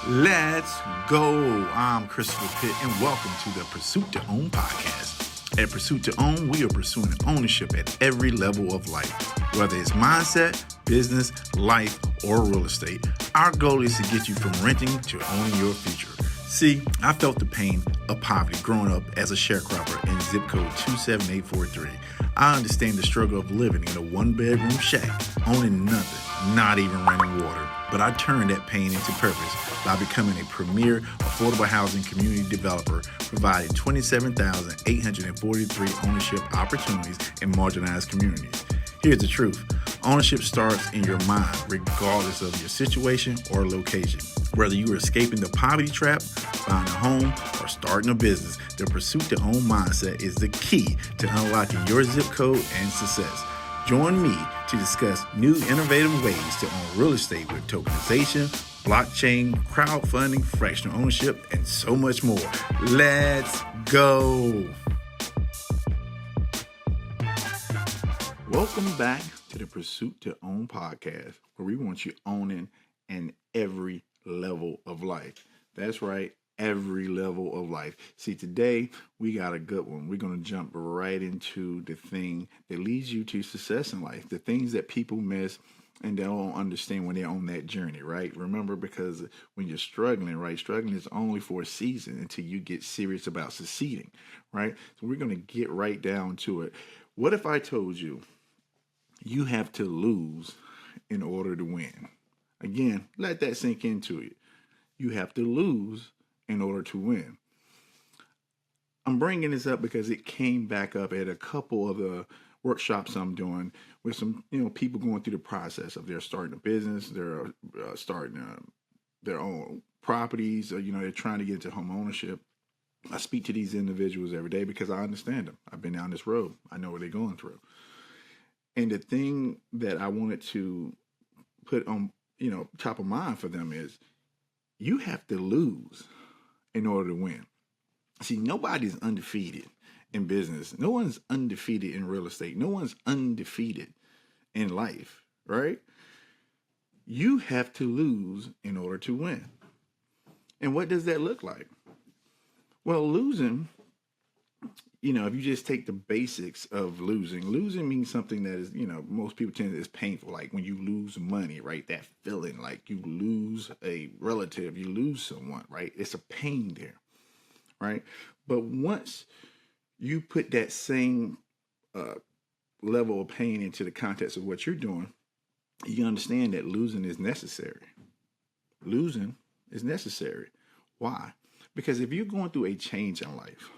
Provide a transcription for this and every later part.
Let's go. I'm Christopher Pitt, and welcome to the Pursuit to Own podcast. At Pursuit to Own, we are pursuing ownership at every level of life. Whether it's mindset, business, life, or real estate, our goal is to get you from renting to owning your future. See, I felt the pain of poverty growing up as a sharecropper in zip code 27843. I understand the struggle of living in a one-bedroom shack, owning nothing, not even running water. But I turned that pain into purpose by becoming a premier affordable housing community developer, providing 27,843 ownership opportunities in marginalized communities. Here's the truth. Ownership starts in your mind, regardless of your situation or location. Whether you are escaping the poverty trap, buying a home, or starting a business, the pursuit to own mindset is the key to unlocking your zip code and success. Join me to discuss new innovative ways to own real estate with tokenization, blockchain, crowdfunding, fractional ownership, and so much more. Let's go. Welcome back to the Pursuit to Own podcast, where we want you owning in every level of life. That's right, every level of life. See, today we got a good one. We're going to jump right into the thing that leads you to success in life, the things that people miss and they don't understand when they're on that journey, right? Remember, because when you're struggling, right, struggling is only for a season until you get serious about succeeding, right? So we're going to get right down to it. What if I told you you have to lose in order to win? Again, let that sink into you. You have to lose in order to win. I'm bringing this up because it came back up at a couple of the workshops I'm doing with some, people going through the process of they're starting a business, they're starting their own properties, or, they're trying to get into home ownership. I speak to these individuals every day because I understand them. I've been down this road. I know what they're going through. And the thing that I wanted to put on, top of mind for them is you have to lose in order to win. See, nobody's undefeated in business. No one's undefeated in real estate. No one's undefeated in life, right? You have to lose in order to win. And what does that look like? Well, losing, if you just take the basics of losing means something that is, most people tend to is painful. Like when you lose money, right? That feeling like you lose a relative, you lose someone, right? It's a pain there, right? But once you put that same level of pain into the context of what you're doing, you understand that losing is necessary. Losing is necessary. Why? Because if you're going through a change in life,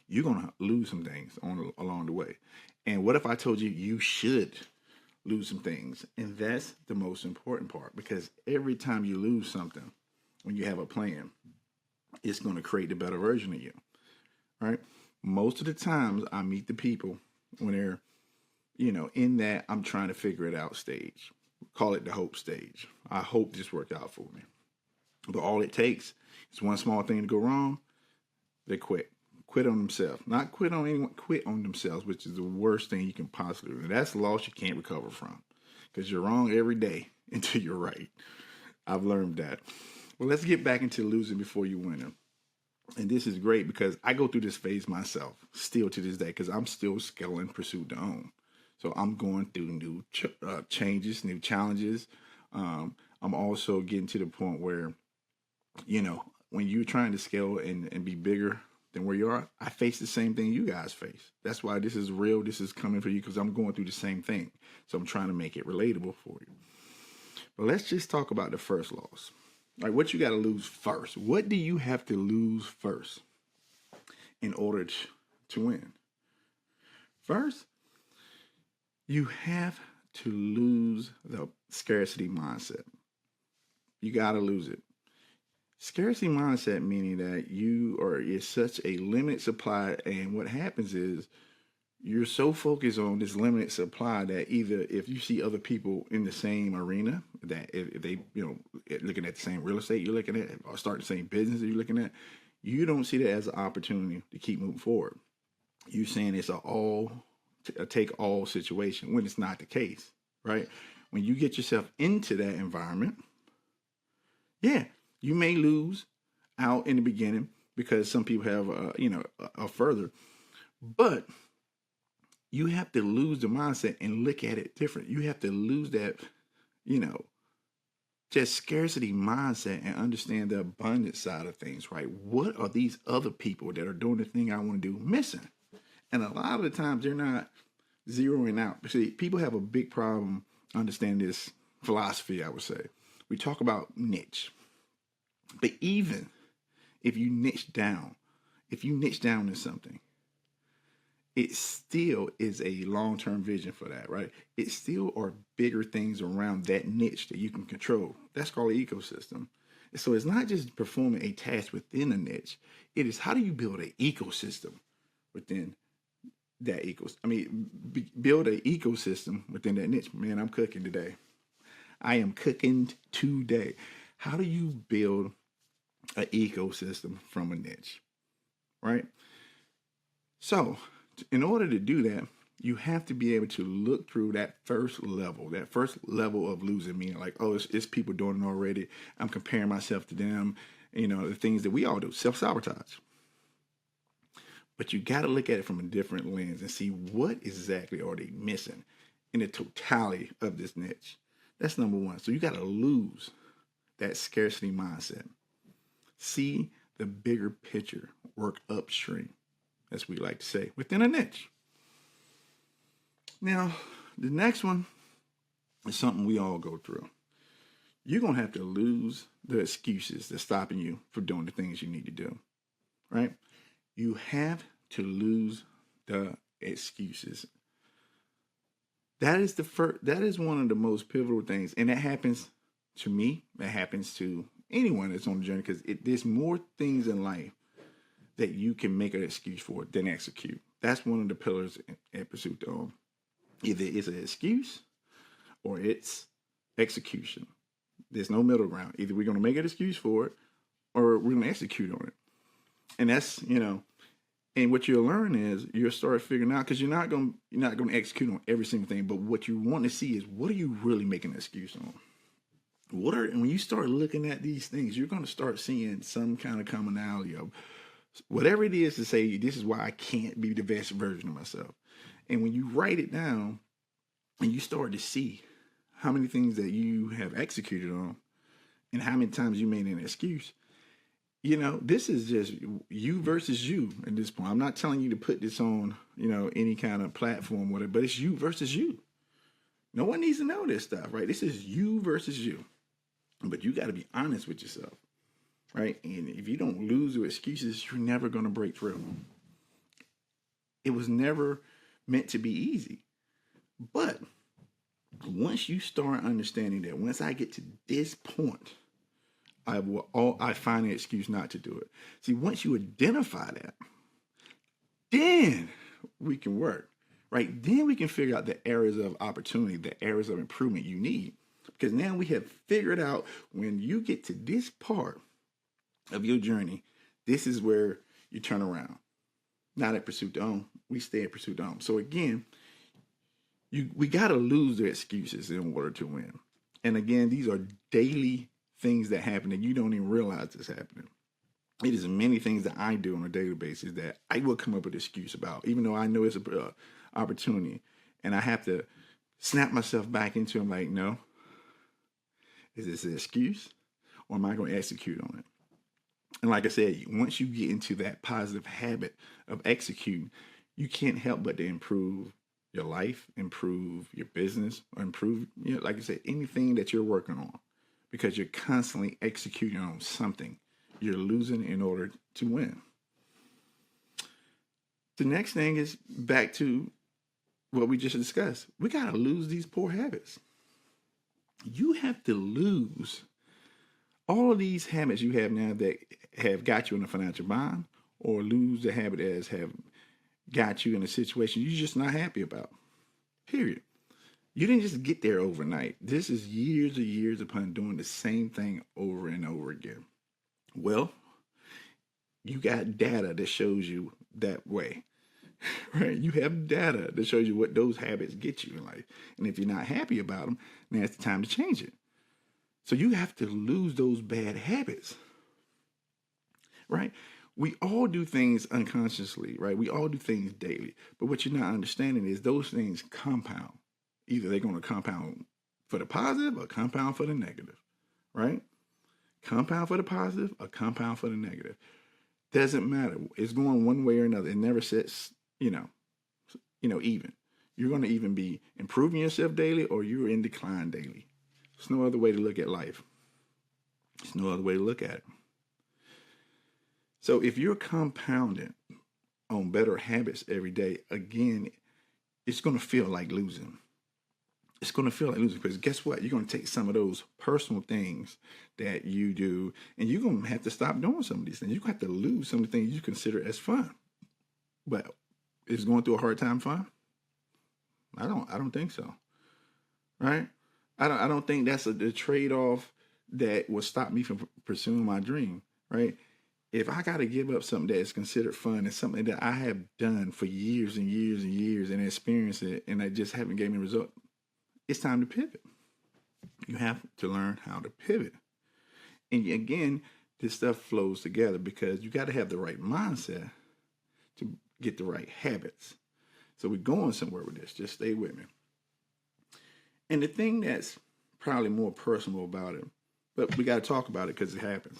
you're going to lose some things along the way. And what if I told you you should lose some things? And that's the most important part, because every time you lose something, when you have a plan, it's going to create the better version of you, right? Most of the times I meet the people when they're, in that I'm trying to figure it out stage. Call it the hope stage. I hope this worked out for me. But all it takes is one small thing to go wrong, they quit. Quit on themselves. Not quit on anyone, quit on themselves, which is the worst thing you can possibly do. And that's a loss you can't recover from, because you're wrong every day until you're right. I've learned that. Well, let's get back into losing before you win. And this is great because I go through this phase myself, still to this day, because I'm still scaling Pursuit to Own. So I'm going through new changes, new challenges. I'm also getting to the point where, when you're trying to scale and be bigger than where you are, I face the same thing you guys face. That's why this is real. This is coming for you, because I'm going through the same thing. So I'm trying to make it relatable for you. But let's just talk about the first loss. Like, what you got to lose first. What do you have to lose first in order to win? First, you have to lose the scarcity mindset. You got to lose it. Scarcity mindset meaning that it's such a limited supply, and what happens is you're so focused on this limited supply that either if you see other people in the same arena, that if they, looking at the same real estate you're looking at, or start the same business that you're looking at, you don't see that as an opportunity to keep moving forward. You're saying it's a take all situation, when it's not the case, right? When you get yourself into that environment, Yeah, you may lose out in the beginning because some people have, a further, but you have to lose the mindset and look at it different. You have to lose that, you know, just scarcity mindset and understand the abundance side of things, right? What are these other people that are doing the thing I want to do missing? And a lot of the times they're not zeroing out. See, people have a big problem understanding this philosophy, I would say. We talk about niche. But even if you niche down in something, it still is a long-term vision for that, right? It still are bigger things around that niche that you can control. That's called an ecosystem. So it's not just performing a task within a niche. It is how do you build an ecosystem within that build an ecosystem within that niche. Man, I'm cooking today. I am cooking today. How do you build an ecosystem from a niche, right? So in order to do that, you have to be able to look through that first level of losing, meaning like, oh, it's people doing it already. I'm comparing myself to them, the things that we all do, self-sabotage. But you got to look at it from a different lens and see what exactly are they missing in the totality of this niche. That's number one. So you got to lose that scarcity mindset. See the bigger picture, work upstream, as we like to say, within a niche. Now, the next one is something we all go through. You're going to have to lose the excuses that's stopping you from doing the things you need to do, right? You have to lose the excuses. That is one of the most pivotal things. And that happens to me. That happens to anyone that's on the journey, because there's more things in life that you can make an excuse for than execute. That's one of the pillars in pursuit of. Either it's an excuse or it's execution. There's no middle ground. Either we're going to make an excuse for it or we're going to execute on it. And that's, and what you'll learn is you'll start figuring out, because you're not going to execute on every single thing, but what you want to see is, what are you really making an excuse on? And when you start looking at these things, you're going to start seeing some kind of commonality of whatever it is to say, this is why I can't be the best version of myself. And when you write it down and you start to see how many things that you have executed on and how many times you made an excuse, this is just you versus you at this point. I'm not telling you to put this on, any kind of platform with it, but it's you versus you. No one needs to know this stuff, right? This is you versus you. But you got to be honest with yourself, right? And if you don't lose your excuses, you're never going to break through. It was never meant to be easy. But once you start understanding that, once I get to this point, I find an excuse not to do it. See, once you identify that, then we can work, right? Then we can figure out the areas of opportunity, the areas of improvement you need. Because now we have figured out, when you get to this part of your journey, this is where you turn around. Not at pursuit to own. We stay at pursuit to own. So again, we got to lose the excuses in order to win. And again, these are daily things that happen and you don't even realize it's happening. It is many things that I do on a daily basis that I will come up with an excuse about, even though I know it's an opportunity. And I have to snap myself back into it. I'm like, no. Is this an excuse, or am I going to execute on it? And like I said, once you get into that positive habit of executing, you can't help but to improve your life, improve your business, or improve, like I said, anything that you're working on, because you're constantly executing on something. You're losing in order to win. The next thing is back to what we just discussed. We got to lose these poor habits. You have to lose all of these habits you have now that have got you in a financial bind, or lose the habit that have got you in a situation you're just not happy about. Period. You didn't just get there overnight. This is years and years upon doing the same thing over and over again. Well, you got data that shows you that way. Right? You have data that shows you what those habits get you in life. And if you're not happy about them, now it's the time to change it. So you have to lose those bad habits, right? We all do things unconsciously, right? We all do things daily. But what you're not understanding is those things compound. Either they're going to compound for the positive or compound for the negative, right? Compound for the positive or compound for the negative. Doesn't matter. It's going one way or another. It never sets, even. You're going to even be improving yourself daily or you're in decline daily. There's no other way to look at life. There's no other way to look at it. So if you're compounding on better habits every day, again, it's going to feel like losing. It's going to feel like losing because guess what? You're going to take some of those personal things that you do and you're going to have to stop doing some of these things. You're going to have to lose some of the things you consider as fun. But is going through a hard time fun? I don't think so. Right? I don't think that's the trade-off that will stop me from pursuing my dream. Right? If I got to give up something that is considered fun and something that I have done for years and years and years and experienced it and I just haven't given me a result, it's time to pivot. You have to learn how to pivot. And again, this stuff flows together because you got to have the right mindset to get the right habits. So we're going somewhere with this. Just stay with me. And the thing that's probably more personal about it, but we got to talk about it because it happens.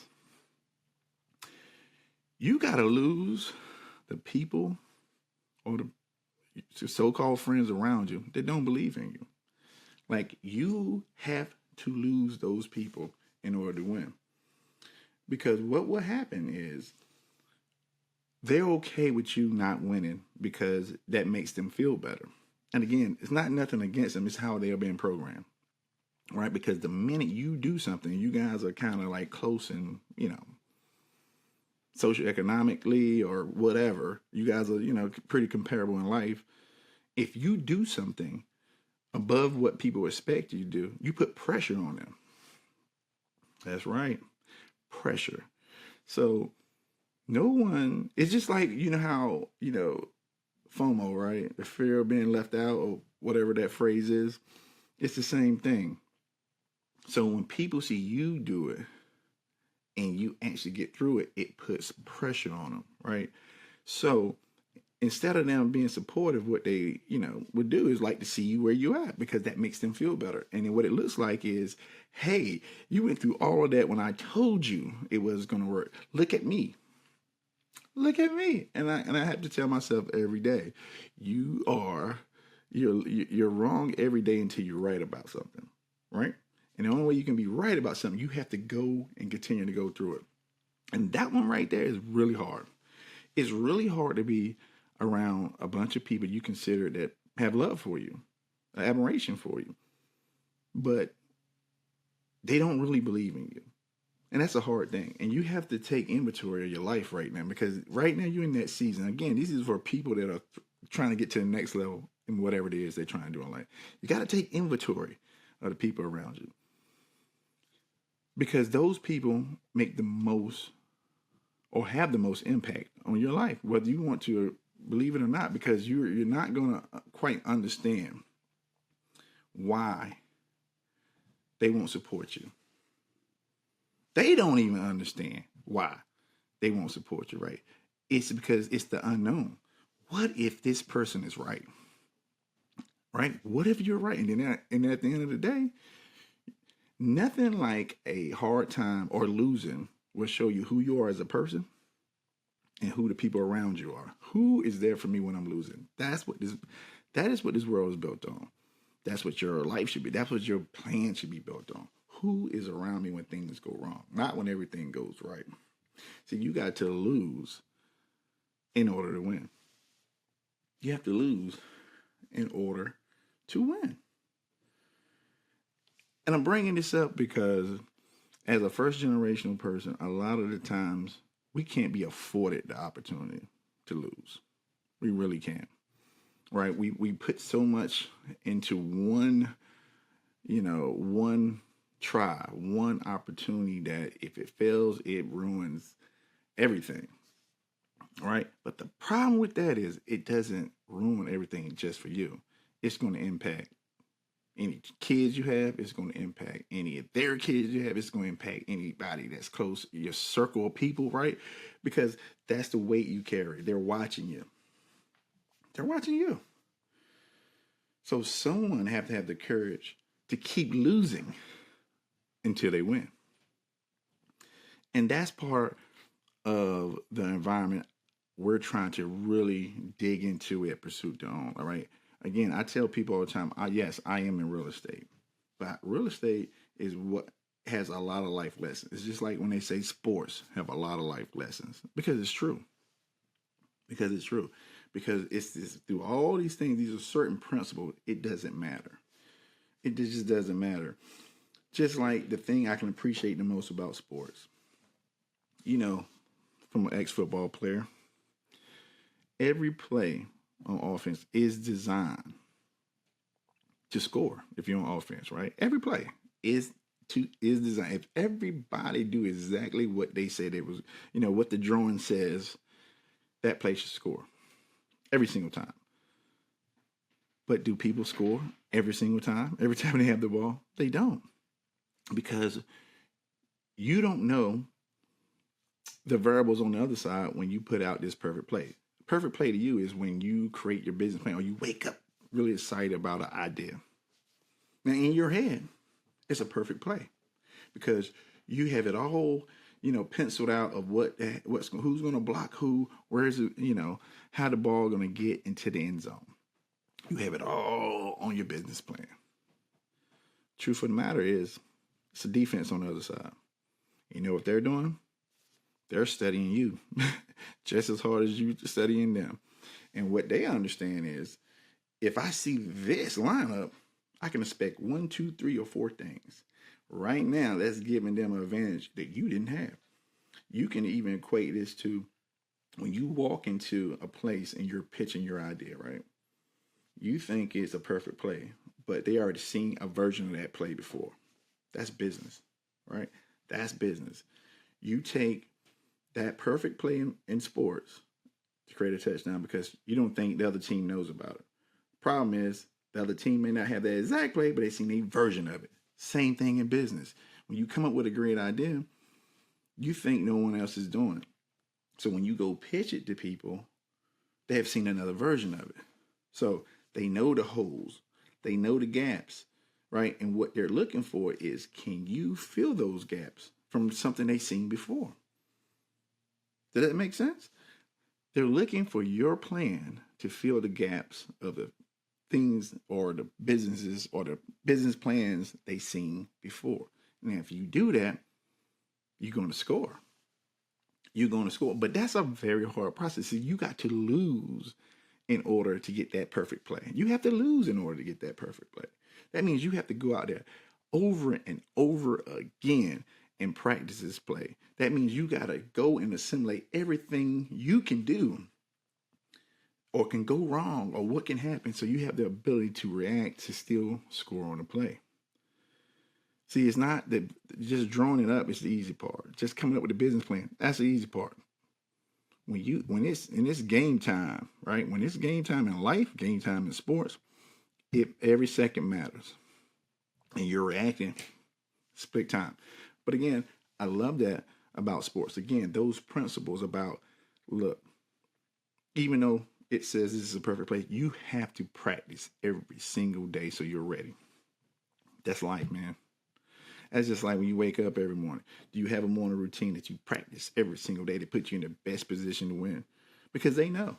You got to lose the people or the so-called friends around you that don't believe in you. Like you have to lose those people in order to win. Because what will happen is they're okay with you not winning because that makes them feel better. And again, it's not nothing against them. It's how they are being programmed. Right? Because the minute you do something, you guys are kind of like close and, socioeconomically or whatever, you guys are, pretty comparable in life. If you do something above what people expect you to do, you put pressure on them. That's right. Pressure. So no one, it's just like, how, FOMO, right? The fear of being left out or whatever that phrase is. It's the same thing. So when people see you do it and you actually get through it, it puts pressure on them, right? So instead of them being supportive, what they, would do is like to see you where you're at because that makes them feel better. And then what it looks like is, hey, you went through all of that when I told you it was going to work. Look at me. Look at me. And I have to tell myself every day, you're wrong every day until you're right about something, right? And the only way you can be right about something, you have to go and continue to go through it. And that one right there is really hard. It's really hard to be around a bunch of people you consider that have love for you, admiration for you, but they don't really believe in you. And that's a hard thing. And you have to take inventory of your life right now because right now you're in that season. Again, this is for people that are trying to get to the next level in whatever it is they're trying to do in life. You got to take inventory of the people around you because those people make the most or have the most impact on your life, whether you want to believe it or not, because you're not going to quite understand why they won't support you. They don't even understand why they won't support you, right? It's because it's the unknown. What if this person is right? Right? What if you're right? And at the end of the day, nothing like a hard time or losing will show you who you are as a person and who the people around you are. Who is there for me when I'm losing? That is what this world is built on. That's what your life should be. That's what your plan should be built on. Who is around me when things go wrong, not when everything goes right. See, you got to lose in order to win. You have to lose in order to win. And I'm bringing this up because as a first generational person, a lot of the times we can't be afforded the opportunity to lose. We really can't. Right? We put so much into one try, one opportunity that if it fails, it ruins everything. Right? But the problem with that is it doesn't ruin everything just for you. It's going to impact any kids you have. It's going to impact any of their kids you have. It's going to impact anybody that's close, your circle of people, right? Because that's the weight you carry. They're watching you. They're watching you. So someone have to have the courage to keep losing until they win. And that's part of the environment we're trying to really dig into at Pursuit to Own. All right. Again, I tell people all the time, yes, I am in real estate. But real estate is what has a lot of life lessons. It's just like when they say sports have a lot of life lessons. Because it's true. Because it's true. Because it's this, through all these things, these are certain principles. It doesn't matter. It just doesn't matter. Just like the thing I can appreciate the most about sports. You know, from an ex-football player, every play on offense is designed to score if you're on offense, right? Every play is designed. If everybody do exactly what they said it was, what the drawing says, that play should score every single time. But do people score every single time? Every time they have the ball? They don't. Because you don't know the variables on the other side when you put out this perfect play. Perfect play to you is when you create your business plan or you wake up really excited about an idea. Now, in your head, it's a perfect play because you have it all, penciled out of who's going to block who, where is it, how the ball going to get into the end zone. You have it all on your business plan. Truth of the matter is, it's a defense on the other side. You know what they're doing? They're studying you just as hard as you studying them. And what they understand is, if I see this lineup, I can expect 1, 2, 3, or 4 things. Right now, that's giving them an advantage that you didn't have. You can even equate this to when you walk into a place and you're pitching your idea, right? You think it's a perfect play, but they already seen a version of that play before. That's business, right? That's business. You take that perfect play in sports to create a touchdown because you don't think the other team knows about it. Problem is, the other team may not have that exact play, but they've seen a version of it. Same thing in business. When you come up with a great idea, you think no one else is doing it. So when you go pitch it to people, they have seen another version of it. So they know the holes. They know the gaps, right? And what they're looking for is, can you fill those gaps from something they've seen before? Does that make sense? They're looking for your plan to fill the gaps of the things or the businesses or the business plans they've seen before. And if you do that, you're going to score. You're going to score. But that's a very hard process. So you got to lose in order to get that perfect play. You have to lose in order to get that perfect play. That means you have to go out there over and over again and practice this play. That means you got to go and assimilate everything you can do or can go wrong or what can happen so you have the ability to react to still score on the play. See, it's not that just drawing it up is the easy part. Just coming up with a business plan, that's the easy part. When it's game time, right? When it's game time in life, game time in sports, every second matters. And you're reacting split time. But again, I love that about sports. Again, those principles about, look, even though it says this is a perfect play, you have to practice every single day so you're ready. That's life, man. That's just like when you wake up every morning. Do you have a morning routine that you practice every single day to put you in the best position to win? Because they know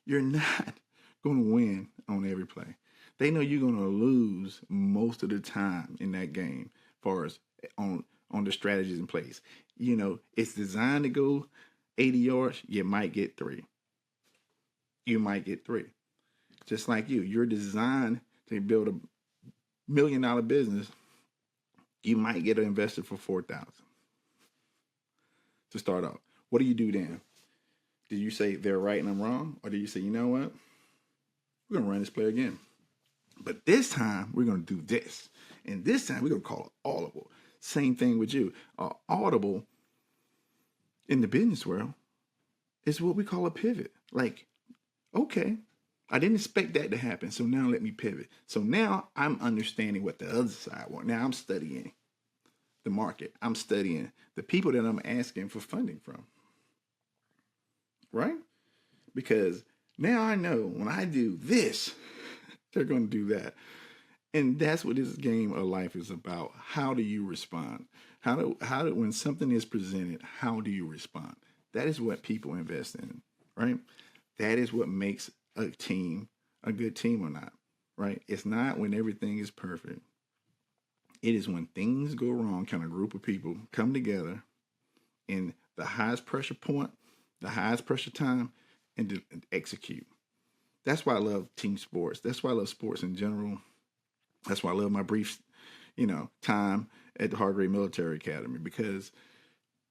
you're not going to win on every play. They know you're going to lose most of the time in that game as far as on the strategies in place. It's designed to go 80 yards. You might get 3. You might get 3. Just like you're designed to build a $1 million business. You might get an investor for $4,000 to start off. What do you do then? Do you say they're right and I'm wrong? Or do you say, you know what? We're going to run this play again. But this time, we're going to do this. And this time, we're going to call it audible. Same thing with you. Audible in the business world is what we call a pivot. Like, okay, I didn't expect that to happen. So now let me pivot. So now I'm understanding what the other side wants. Now I'm studying the market. I'm studying the people that I'm asking for funding from. Right? Because now I know when I do this, they're going to do that. And that's what this game of life is about. How do you respond? When something is presented, how do you respond? That is what people invest in, right? That is what makes a team a good team or not, right? It's not when everything is perfect. It is when things go wrong, kind of group of people come together in the highest pressure point, the highest pressure time, and to execute. That's why I love team sports. That's why I love sports in general. That's why I love my brief, time at the Hargrave Military Academy, because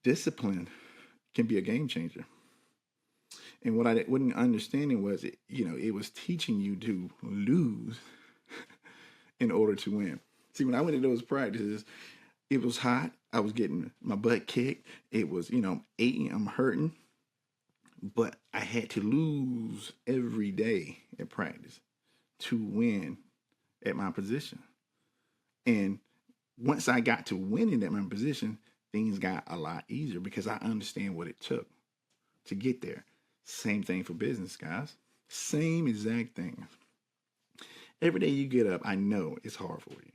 discipline can be a game changer. And what I wasn't understanding was, it was teaching you to lose in order to win. See, when I went to those practices, it was hot. I was getting my butt kicked. It was, aching, I'm hurting. But I had to lose every day at practice to win at my position. And once I got to winning at my position, things got a lot easier because I understand what it took to get there. Same thing for business, guys. Same exact thing. Every day you get up, I know it's hard for you.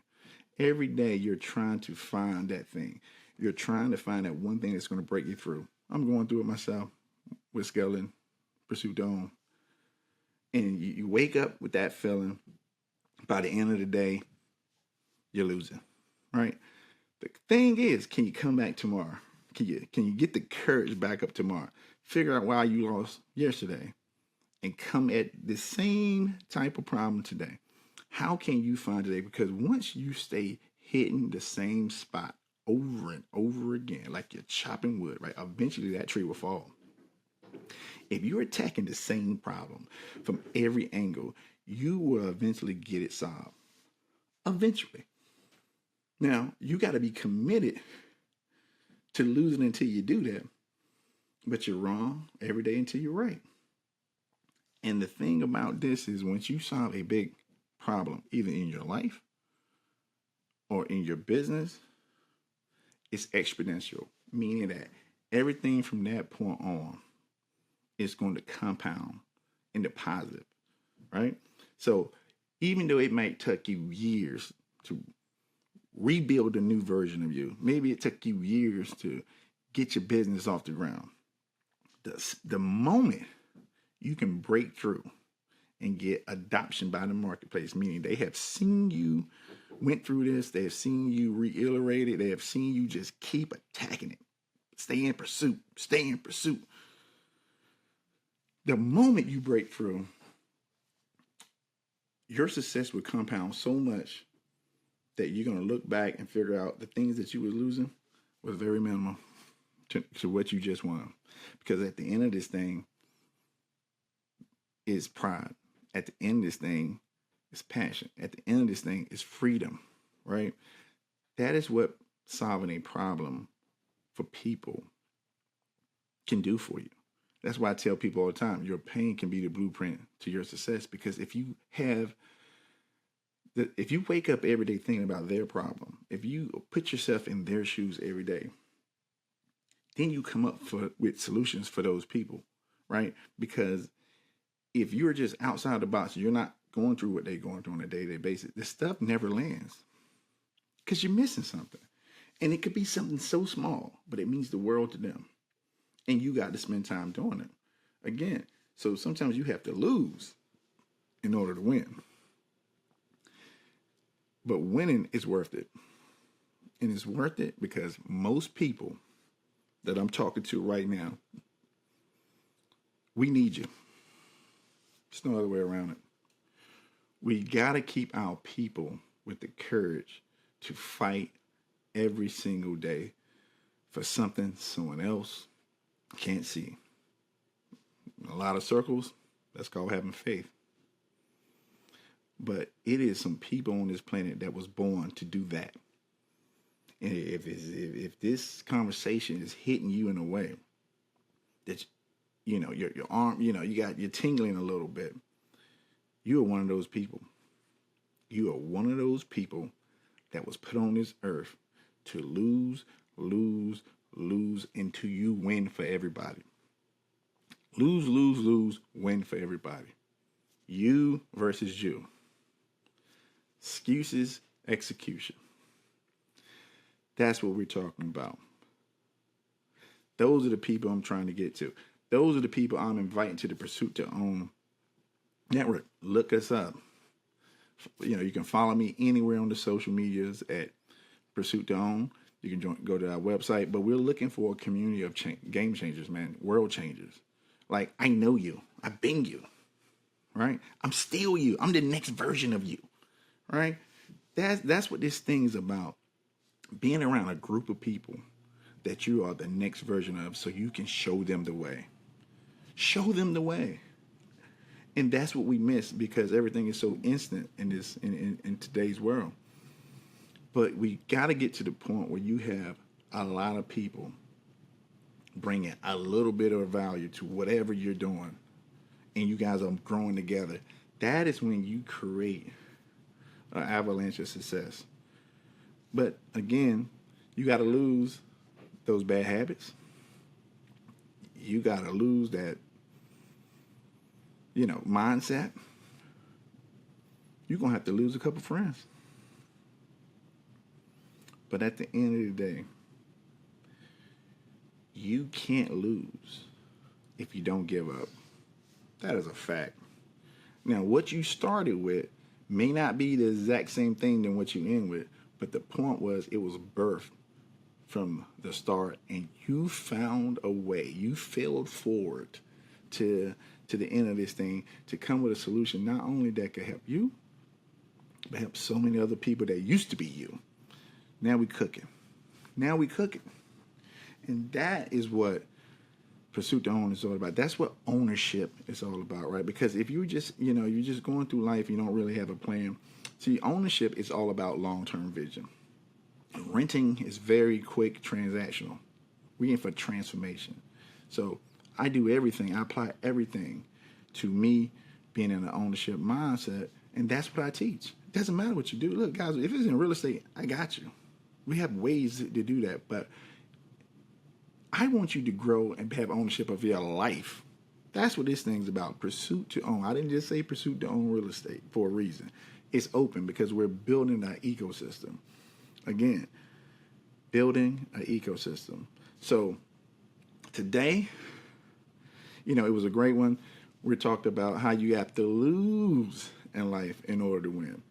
Every day you're trying to find that thing. You're trying to find that one thing that's going to break you through. I'm going through it myself with Skeleton Pursuit Dome. And you wake up with that feeling. By the end of the day, you're losing, right? The thing is, can you come back tomorrow? Can you get the courage back up tomorrow? Figure out why you lost yesterday and come at the same type of problem today. How can you find today? Because once you stay hitting the same spot over and over again, like you're chopping wood, right? Eventually that tree will fall. If you're attacking the same problem from every angle, you will eventually get it solved. Eventually. Now, you got to be committed to losing until you do that. But you're wrong every day until you're right. And the thing about this is, once you solve a big problem, either in your life or in your business, it's exponential, meaning that everything from that point on is going to compound into positive, right? So even though it might take you years to rebuild a new version of you, maybe it took you years to get your business off the ground, the moment you can break through and get adoption by the marketplace, meaning they have seen you went through this, they have seen you reiterate it, they have seen you just keep attacking it, stay in pursuit. The moment you break through, your success will compound so much that you're going to look back and figure out the things that you were losing was very minimal to what you just won. Because at the end of this thing is pride. At the end of this thing is passion. At the end of this thing is freedom, right? That is what solving a problem for people can do for you. That's why I tell people all the time, your pain can be the blueprint to your success. Because if you wake up every day thinking about their problem, if you put yourself in their shoes every day, then you come up with solutions for those people, right? Because if you're just outside the box, you're not going through what they're going through on a day-to-day basis, the stuff never lands because you're missing something. And it could be something so small, but it means the world to them. And you got to spend time doing it. Again, so sometimes you have to lose in order to win. But winning is worth it. And it's worth it because most people that I'm talking to right now, we need you. There's no other way around it. We got to keep our people with the courage to fight every single day for something someone else can't see. In a lot of circles, that's called having faith. But it is some people on this planet that was born to do that. And if this conversation is hitting you in a way that, your arm, you're tingling a little bit, You are one of those people. You are one of those people that was put on this earth to lose, until you win for everybody. Lose, win for everybody. You versus you. Excuses, execution. That's what we're talking about. Those are the people I'm trying to get to. Those are the people I'm inviting to the Pursuit to Own network. Look us up. You can follow me anywhere on the social medias at Pursuit to Own. You can go to our website. But we're looking for a community of game changers, man. World changers. Like, I know you. I've been you. Right? I'm still you. I'm the next version of you. Right? That's what this thing is about. Being around a group of people that you are the next version of, so you can show them the way. Show them the way. And that's what we miss, because everything is so instant in today's world. But we got to get to the point where you have a lot of people bringing a little bit of value to whatever you're doing, and you guys are growing together. That is when you create an avalanche of success. But again, you got to lose those bad habits. You got to lose that, mindset. You're going to have to lose a couple friends. But at the end of the day, you can't lose if you don't give up. That is a fact. Now, what you started with may not be the exact same thing than what you end with, but the point was it was birthed from the start, and you found a way. You failed forward to the end of this thing to come with a solution not only that could help you, but help so many other people that used to be you. Now we cooking. And that is what Pursuit to Own is all about. That's what ownership is all about, right? Because if you just, you're just going through life, you don't really have a plan. See, ownership is all about long-term vision. Renting is very quick, transactional. We're in for transformation. So I do everything. I apply everything to me being in an ownership mindset, and that's what I teach. It doesn't matter what you do. Look, guys, if it's in real estate, I got you. We have ways to do that, but I want you to grow and have ownership of your life. That's what this thing's about, Pursuit to Own. I didn't just say Pursuit to Own real estate for a reason. It's open because we're building an ecosystem. Again, building an ecosystem. So today, it was a great one. We talked about how you have to lose in life in order to win.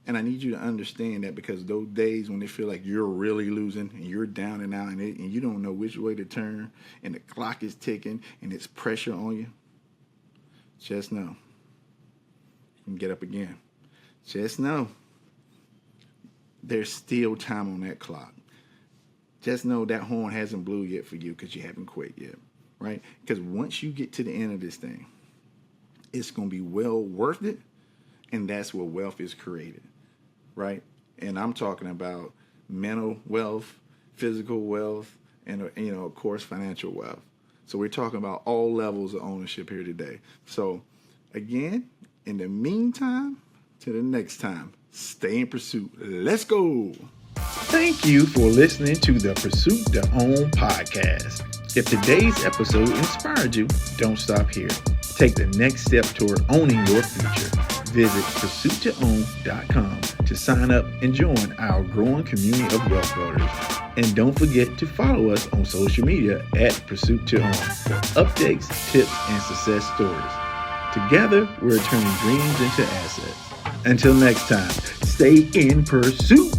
And I need you to understand that, because those days when they feel like you're really losing and you're down and out and you don't know which way to turn and the clock is ticking and it's pressure on you, just know you can get up again. Just know there's still time on that clock. Just know that horn hasn't blew yet for you because you haven't quit yet, right? Because once you get to the end of this thing, it's going to be well worth it, and that's where wealth is created, right? And I'm talking about mental wealth, physical wealth, and, of course, financial wealth. So we're talking about all levels of ownership here today. So, again, in the meantime, till the next time, stay in pursuit. Let's go. Thank you for listening to the Pursuit to Own podcast. If today's episode inspired you, don't stop here. Take the next step toward owning your future. Visit pursuitToOwn.com to sign up and join our growing community of wealth builders. And don't forget to follow us on social media at Pursuit to Own for updates, tips, and success stories. Together, we're turning dreams into assets. Until next time, stay in pursuit.